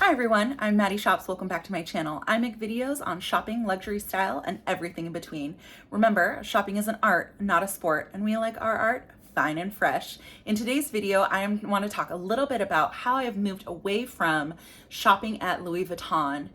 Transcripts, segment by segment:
Hi everyone, I'm Maddie Shops. Welcome back to my channel. I make videos on shopping, luxury style, and everything in between. Remember, shopping is an art, not a sport, and we like our art fine and fresh. In today's video, I want to talk a little bit about how I have moved away from shopping at Louis Vuitton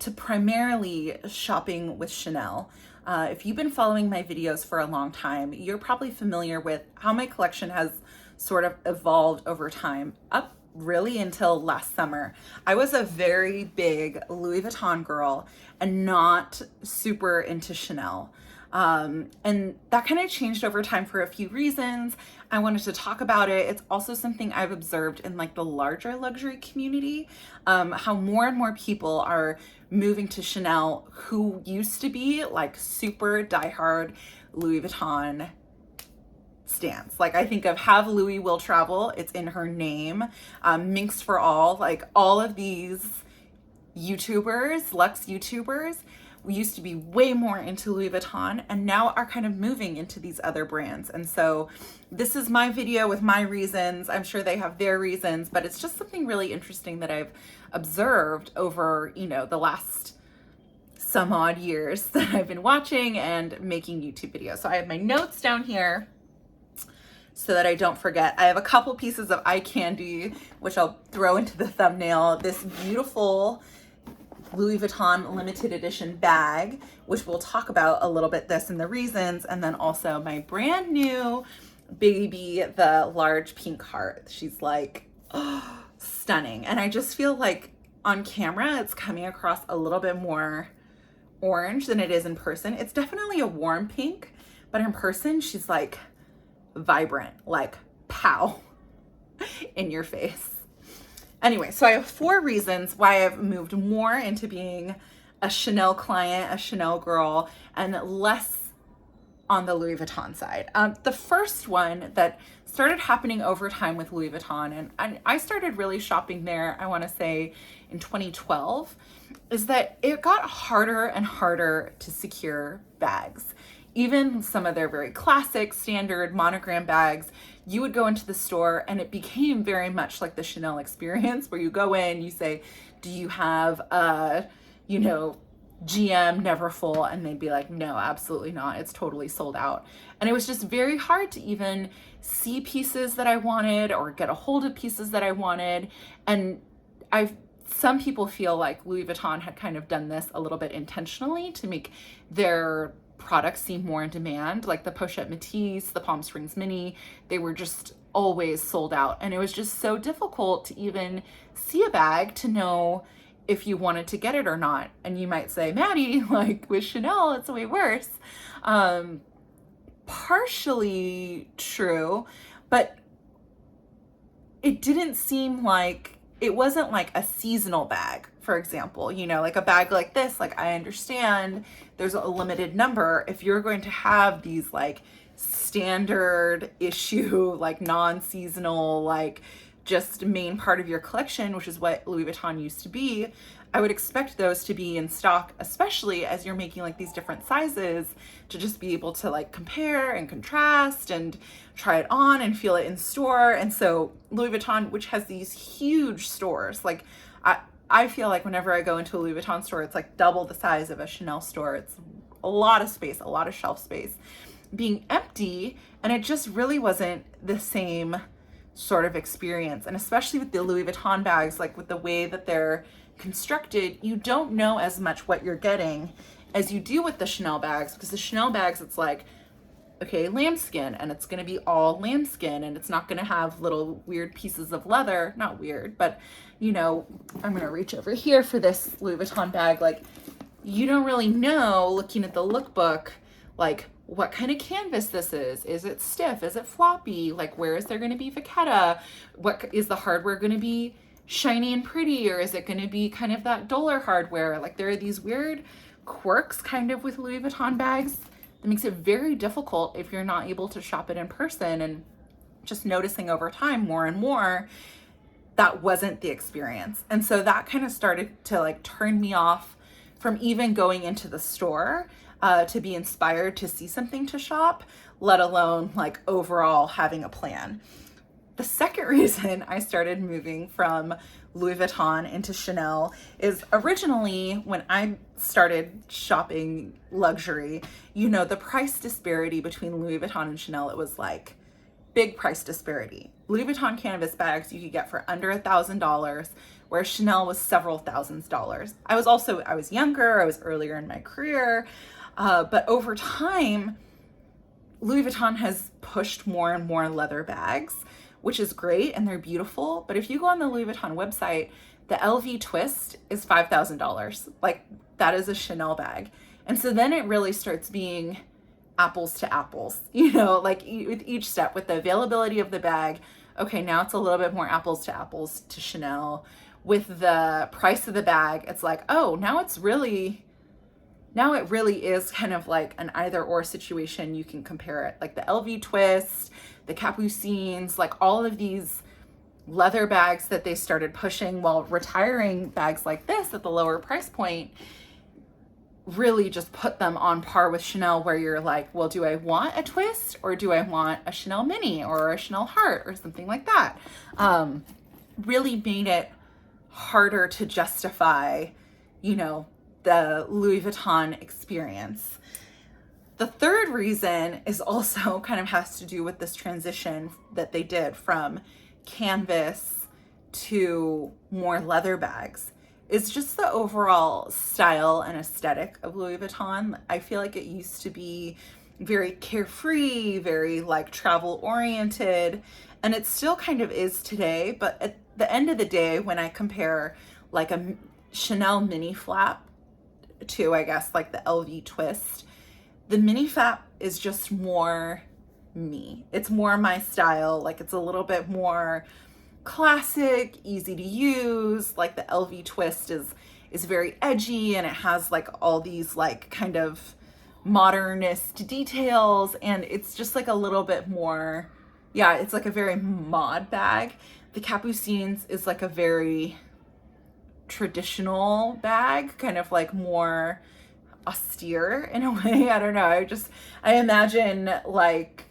to primarily shopping with Chanel. If you've been following my videos for a long time, you're probably familiar with how my collection has sort of evolved over time, up really until last summer. I was a very big Louis Vuitton girl and not super into Chanel. And that kind of changed over time for a few reasons. I wanted to talk about it. It's also something I've observed in like the larger luxury community, how more and more people are moving to Chanel who used to be like super diehard Louis Vuitton stance. Like I think of Have Louis Will Travel, it's in her name. Minx for All, like all of these YouTubers, luxe YouTubers, we used to be way more into Louis Vuitton and now are kind of moving into these other brands. And so this is my video with my reasons. I'm sure they have their reasons, but it's just something really interesting that I've observed over, the last some odd years that I've been watching and making YouTube videos. So I have my notes down here so that I don't forget. I have a couple pieces of eye candy, which I'll throw into the thumbnail. This beautiful Louis Vuitton limited edition bag, which we'll talk about a little bit this and the reasons, and then also my brand new baby, the large pink heart. She's like, oh, stunning. And I just feel like on camera, it's coming across a little bit more orange than it is in person. It's definitely a warm pink, but in person, she's like vibrant, like pow in your face. Anyway, so I have 4 reasons why I've moved more into being a Chanel client, a Chanel girl, and less on the Louis Vuitton side. The first one that started happening over time with Louis Vuitton, and I started really shopping there, I want to say in 2012, is that it got harder and harder to secure bags. Even some of their very classic standard monogram bags, you would go into the store and it became very much like the Chanel experience where you go in, you say, do you have a, GM never full? And they'd be like, no, absolutely not. It's totally sold out. And it was just very hard to even see pieces that I wanted or get a hold of pieces that I wanted. And some people feel like Louis Vuitton had kind of done this a little bit intentionally to make their products seem more in demand, like the Pochette Métis, the Palm Springs Mini. They were just always sold out. And it was just so difficult to even see a bag to know if you wanted to get it or not. And you might say, Maddie, like with Chanel, it's way worse. Partially true, but it didn't seem like, it wasn't like a seasonal bag, for example, like a bag like this, like I understand there's a limited number. If you're going to have these like standard issue, like non-seasonal, like just main part of your collection, which is what Louis Vuitton used to be, I would expect those to be in stock, especially as you're making like these different sizes, to just be able to like compare and contrast and try it on and feel it in store. And so Louis Vuitton, which has these huge stores, like I feel like whenever I go into a Louis Vuitton store, it's like double the size of a Chanel store. It's a lot of space, a lot of shelf space being empty. And it just really wasn't the same sort of experience. And especially with the Louis Vuitton bags, like with the way that they're constructed, you don't know as much what you're getting as you do with the Chanel bags, because the Chanel bags, it's like, okay, lambskin, and it's going to be all lambskin, and it's not going to have little weird pieces of leather. Not weird, but I'm going to reach over here for this Louis Vuitton bag. Like, you don't really know, looking at the lookbook, like what kind of canvas this is. Is it stiff? Is it floppy? Like, where is there going to be vachetta? What is the hardware going to be shiny and pretty, or is it going to be kind of that duller hardware? Like, there are these weird quirks kind of with Louis Vuitton bags that makes it very difficult if you're not able to shop it in person. And just noticing over time more and more, that wasn't the experience. And so that kind of started to like turn me off from even going into the store to be inspired to see something to shop, let alone like overall having a plan. The second reason I started moving from Louis Vuitton into Chanel is originally when I started shopping luxury, you know, the price disparity between Louis Vuitton and Chanel, it was like big price disparity. Louis Vuitton canvas bags you could get for under $1,000, where Chanel was several $1000s. I was younger, I was earlier in my career, but over time, Louis Vuitton has pushed more and more leather bags, which is great and they're beautiful. But if you go on the Louis Vuitton website, the LV twist is $5,000. Like, that is a Chanel bag. And so then it really starts being apples to apples, you know, like with each step, with the availability of the bag. Okay, now it's a little bit more apples to apples to Chanel. With the price of the bag, it's like, oh, now it really is kind of like an either or situation. You can compare it, like the LV twist, the Capucines, like all of these leather bags that they started pushing while retiring bags like this at the lower price point really just put them on par with Chanel, where you're like, well, do I want a twist or do I want a Chanel mini or a Chanel heart or something like that? Really made it harder to justify, you know, the Louis Vuitton experience. The third reason is also kind of has to do with this transition that they did from canvas to more leather bags. It's just the overall style and aesthetic of Louis Vuitton. I feel like it used to be very carefree, very like travel oriented, and it still kind of is today. But at the end of the day, when I compare like a Chanel mini flap to, I guess, like the LV twist, the mini flap is just more me. It's more my style. Like, it's a little bit more classic, easy to use. Like the LV twist is very edgy, and it has like all these like kind of modernist details, and it's just like a little bit more, yeah, it's like a very mod bag. The Capucines is like a very traditional bag, kind of like more austere in a way. I don't know. I imagine like,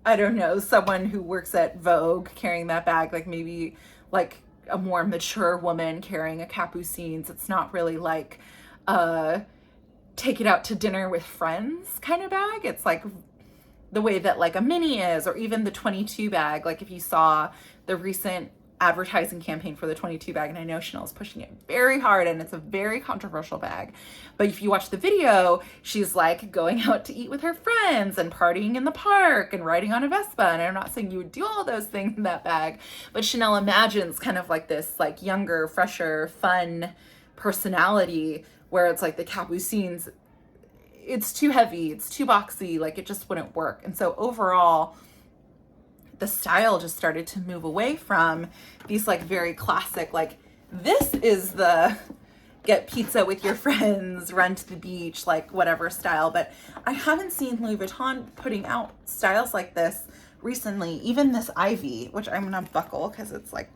I don't know, someone who works at Vogue carrying that bag, like maybe like a more mature woman carrying a Capucines. It's not really like take it out to dinner with friends kind of bag. It's like the way that like a mini is, or even the 22 bag. Like if you saw the recent advertising campaign for the 22 bag, and I know Chanel's pushing it very hard and it's a very controversial bag, but if you watch the video, she's like going out to eat with her friends and partying in the park and riding on a Vespa. And I'm not saying you would do all those things in that bag, but Chanel imagines kind of like this like younger, fresher, fun personality, where it's like the Capucines, it's too heavy, it's too boxy, like it just wouldn't work. And so overall, the style just started to move away from these like very classic, like this is the get pizza with your friends, run to the beach, like whatever style. But I haven't seen Louis Vuitton putting out styles like this recently. Even this Ivy, which I'm gonna buckle because it's like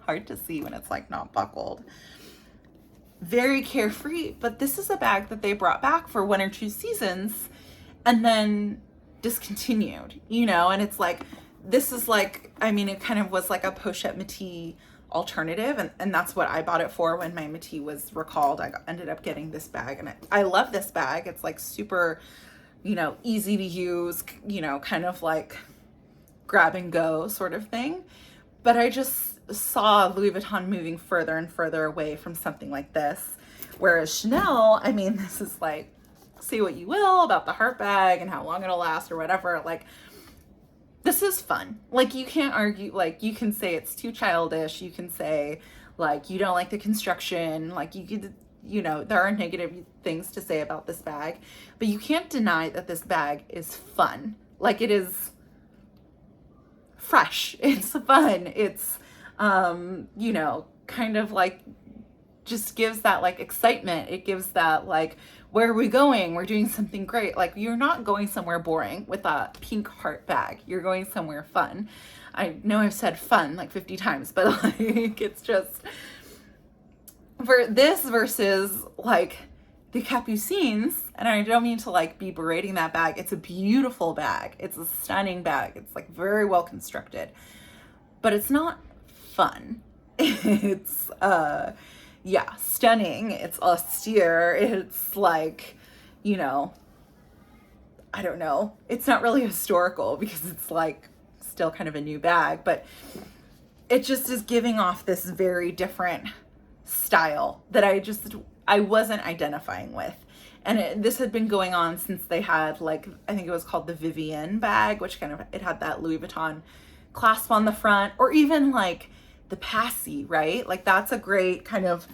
hard to see when it's like not buckled. Very carefree, but this is a bag that they brought back for 1 or 2 seasons and then discontinued, you know. And it's like, this is like, I mean, it kind of was like a pochette Métis alternative, and that's what I bought it for when my Métis was recalled. I ended up getting this bag, and I love this bag. It's like super, you know, easy to use, you know, kind of like grab and go sort of thing. But I just saw Louis Vuitton moving further and further away from something like this, whereas Chanel, I mean, this is like, say what you will about the heart bag and how long it'll last or whatever, like this is fun. Like you can't argue, like you can say it's too childish, you can say like you don't like the construction, like you could, you know, there are negative things to say about this bag, but you can't deny that this bag is fun. Like it is fresh, it's fun, it's you know, kind of like just gives that like excitement. It gives that like, where are we going? We're doing something great. Like you're not going somewhere boring with a pink heart bag. You're going somewhere fun. I know I've said fun like 50 times, but like it's just for this versus like the Capucines, and I don't mean to like be berating that bag, it's a beautiful bag. It's a stunning bag. It's like very well constructed, but it's not fun. It's, yeah, stunning. It's austere. It's like, you know, I don't know. It's not really historical because it's like still kind of a new bag, but it just is giving off this very different style that I wasn't identifying with. And this had been going on since they had, like, I think it was called the Vivienne bag, which kind of, it had that Louis Vuitton clasp on the front, or even like the Passy, right? Like that's a great kind of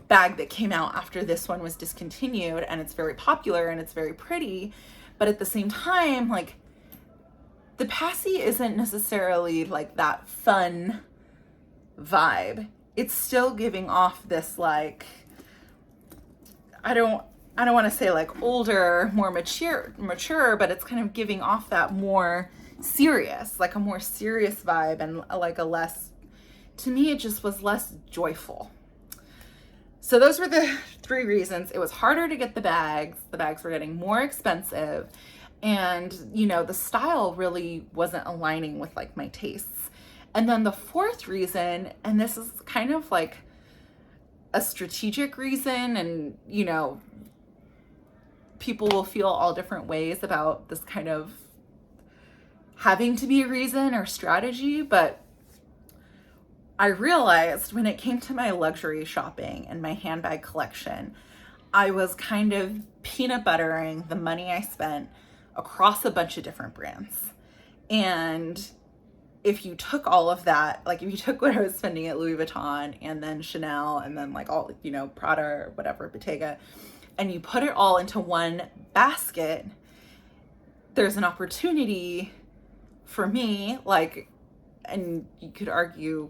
bag that came out after this one was discontinued, and it's very popular and it's very pretty. But at the same time, like the Passy isn't necessarily like that fun vibe. It's still giving off this like, I don't want to say like older, more mature, but it's kind of giving off that more serious, like a more serious vibe, and like a less, to me, it just was less joyful. So those were the 3 reasons. It was harder to get the bags. The bags were getting more expensive, and you know, the style really wasn't aligning with like my tastes. And then the 4th reason, and this is kind of like a strategic reason, and you know, people will feel all different ways about this kind of having to be a reason or strategy, but I realized when it came to my luxury shopping and my handbag collection, I was kind of peanut buttering the money I spent across a bunch of different brands. And if you took all of that, like if you took what I was spending at Louis Vuitton and then Chanel and then like all, you know, Prada or whatever, Bottega, and you put it all into one basket, there's an opportunity for me, like, and you could argue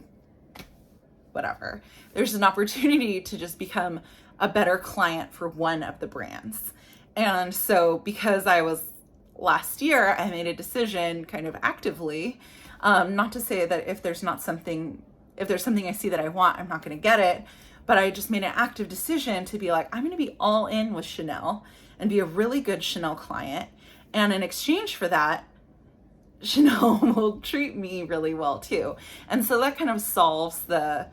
whatever, there's an opportunity to just become a better client for one of the brands. And so because I was, last year, I made a decision kind of actively, not to say that if there's something I see that I want, I'm not going to get it, but I just made an active decision to be like, I'm going to be all in with Chanel and be a really good Chanel client. And in exchange for that, Chanel will treat me really well too. And so that kind of solves the,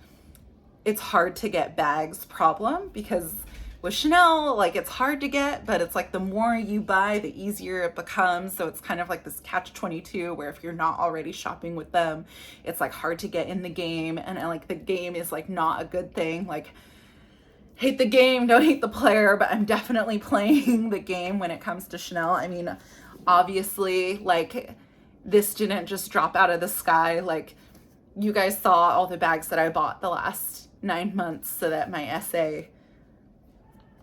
it's hard to get bags problem, because with Chanel, like it's hard to get, but it's like the more you buy, the easier it becomes. So it's kind of like this catch-22 where if you're not already shopping with them, it's like hard to get in the game. And like the game is like not a good thing. Like, hate the game, don't hate the player, but I'm definitely playing the game when it comes to Chanel. I mean, obviously, like this didn't just drop out of the sky. Like you guys saw all the bags that I bought the last 9 months so that my SA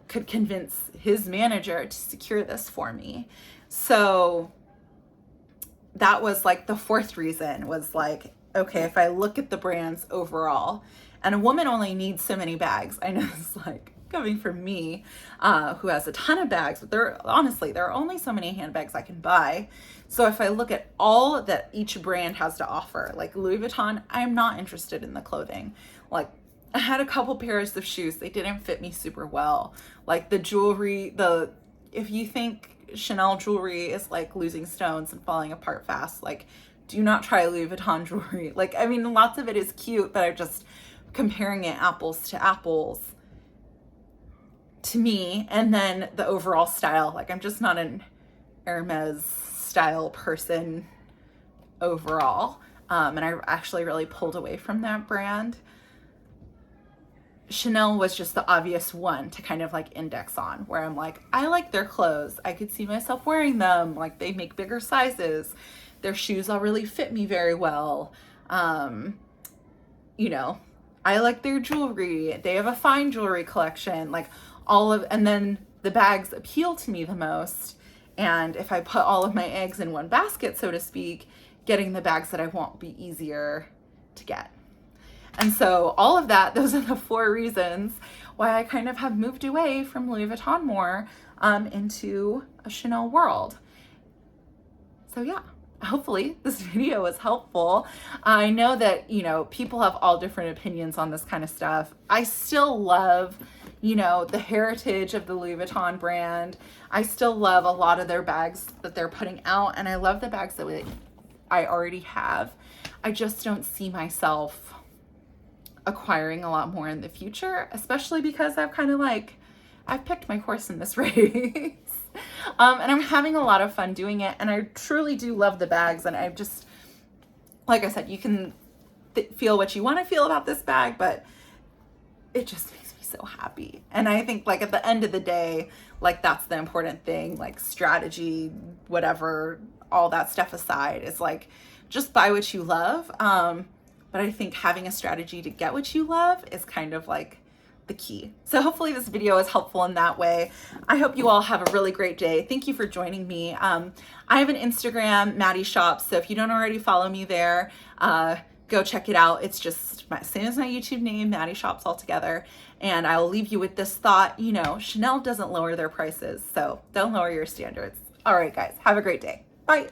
could convince his manager to secure this for me. So that was like the 4th reason, was like, okay, if I look at the brands overall, and a woman only needs so many bags. I know it's like coming from me, who has a ton of bags, but there are only so many handbags I can buy. So if I look at all that each brand has to offer, like Louis Vuitton, I'm not interested in the clothing. Like I had a couple pairs of shoes, they didn't fit me super well. Like the jewelry, if you think Chanel jewelry is like losing stones and falling apart fast, like do not try Louis Vuitton jewelry. Like, I mean, lots of it is cute, but I'm just comparing it apples to apples to me. And then the overall style, like I'm just not an Hermes style person overall. And I actually really pulled away from that brand. Chanel was just the obvious one to kind of like index on, where I'm like, I like their clothes. I could see myself wearing them. Like they make bigger sizes. Their shoes all really fit me very well. You know, I like their jewelry. They have a fine jewelry collection, like and then the bags appeal to me the most. And if I put all of my eggs in one basket, so to speak, getting the bags that I want will be easier to get. And so all of that, those are the 4 reasons why I kind of have moved away from Louis Vuitton more into a Chanel world. So yeah, hopefully this video was helpful. I know that, you know, people have all different opinions on this kind of stuff. I still love, you know, the heritage of the Louis Vuitton brand. I still love a lot of their bags that they're putting out, and I love the bags that I already have. I just don't see myself acquiring a lot more in the future, especially because I've kind of like, I've picked my horse in this race. And I'm having a lot of fun doing it, and I truly do love the bags, and I just, like I said, you can feel what you want to feel about this bag, but it just makes me so happy. And I think like at the end of the day, like that's the important thing, like strategy, whatever, all that stuff aside, is like just buy what you love. But I think having a strategy to get what you love is kind of like the key. So hopefully this video is helpful in that way. I hope you all have a really great day. Thank you for joining me. I have an Instagram, Maddie Shops. So if you don't already follow me there, go check it out. It's just same as my YouTube name, Maddie Shops altogether. And I'll leave you with this thought, you know, Chanel doesn't lower their prices, so don't lower your standards. All right, guys, have a great day. Bye.